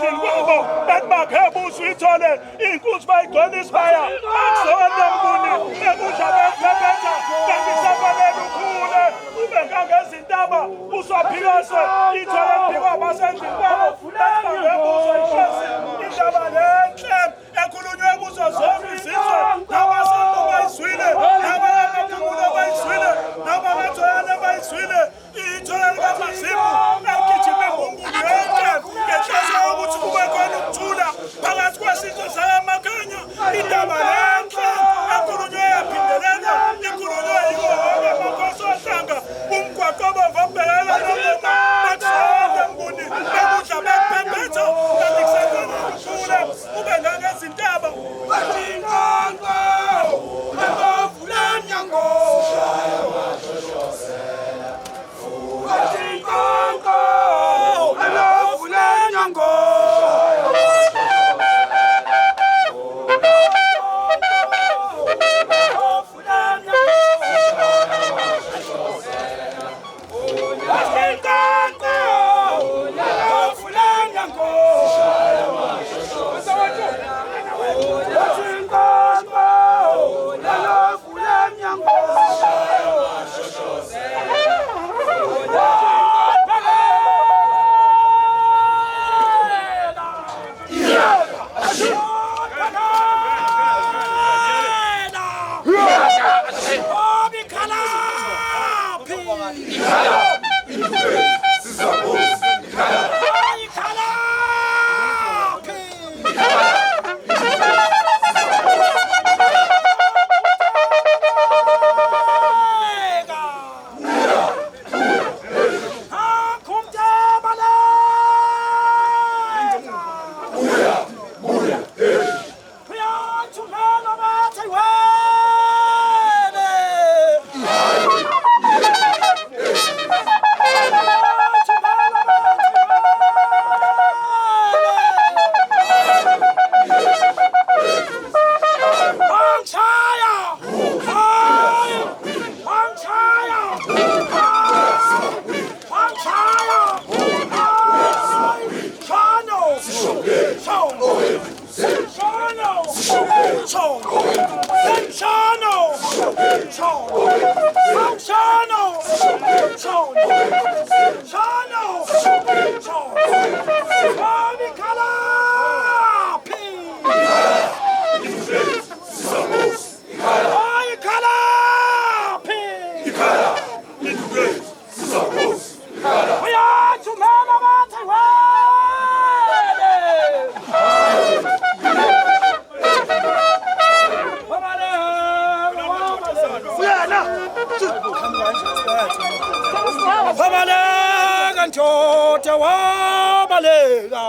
ekuqaleni kwabo bekubakhe busuyithole inkunzi bayigcwalisa baya akusona mbuni ekudla bephephetha bengisafanele ukhule ube ngangezintaba uswaphikase ithole phikwa basendlini kwabo bekubakhe busuyishesi indaba lenhle ekhulunywe kuzo zonke izizwe nabasentu bayizwile nabamaqhamulo bayizwile nabamathoyana bayizwile ithole likaMasibu agijime ngumbulu yonke ngenhloso yokuthi kube khona ukuthula phakathi kwesizwe sakaMakhanya indaba lenhle ekhulunywe yaphindelela ikhulunywe yiwo wonke amakhosi ohlanga umgwaqo obomvu obhekela noma bakusonke mbuni bekudla bephephetha bekusekhona ukuthula ube ngangezintaba bathingqonqo bavula nyango bathingqonqo bavula nyango Wabaleka njote wabaleka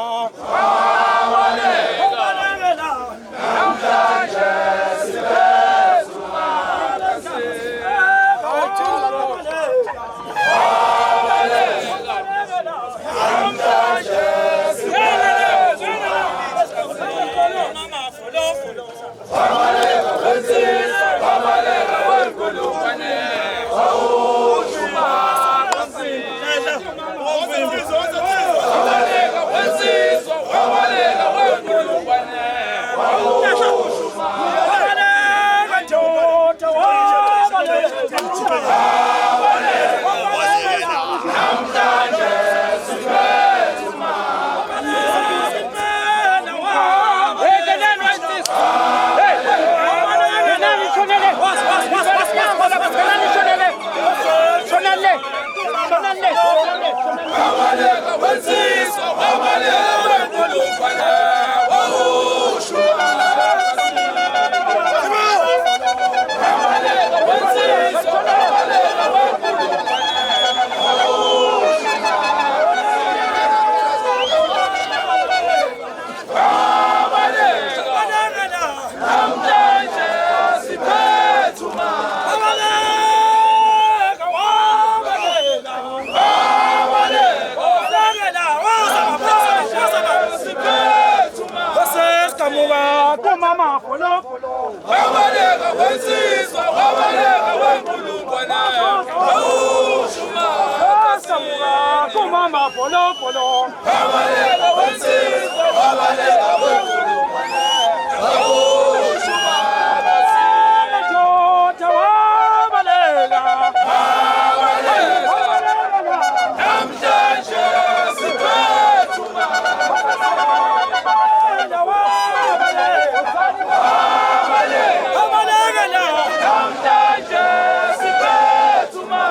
wabaleka namhlanje sibezuma Samuka kumama polo polo. Wabalela wensizwe, wabalela wenkulumane. Jota wabalela. Namhlanje siphethuma. Wabalela. Namhlanje siphethuma.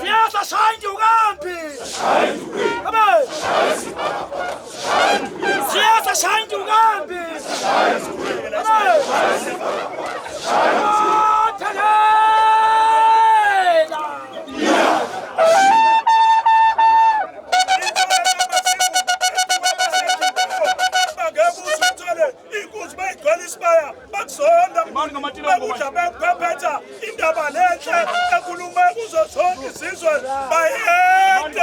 Siasa shine ugambi. Abe. Siasa shine ugambi. Abe. Indaba lenhle ekhuluma kuzo zonke izizwe bayede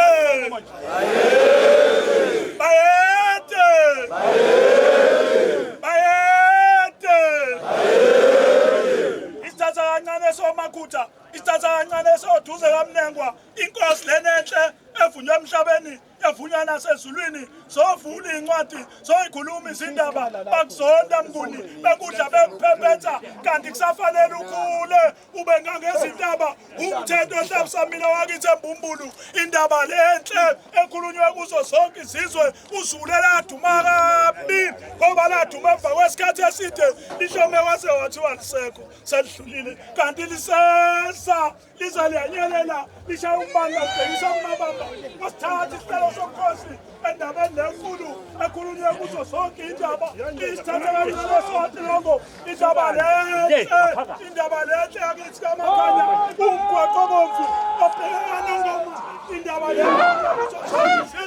isithatha kancane somakutha isithatha kancane soduze kamnengwa inkosi lenenhle evunywa emhlabeni yavunywa nasezulwini sovula incwadi soyikhuluma izindaba bakuzonda mnguni bekudla bekuphephetha kanti kusafanele ukhule ube ngangezindaba umthetho ohlabisa mina wakithi embumbulu indaba lenhle ekhulunywe kuzo zonke izizwe uzule laduma kabi ngoba laduma emva kwesikhathi eside lihlome wase wathiwa lisekho selidlulile kanti lisesa liza liyanyelela lishaya umbani ubhekisa kumabamba wasithatha isicelo somkhosi endabeni lenkulu ekhulunywe kuzo zonke indaba isithatha kancane sotilongo indaba lenhle yakithi kamakhanya umgwaqo obomvu obhekana ngoma indaba lenhle kuzo zonke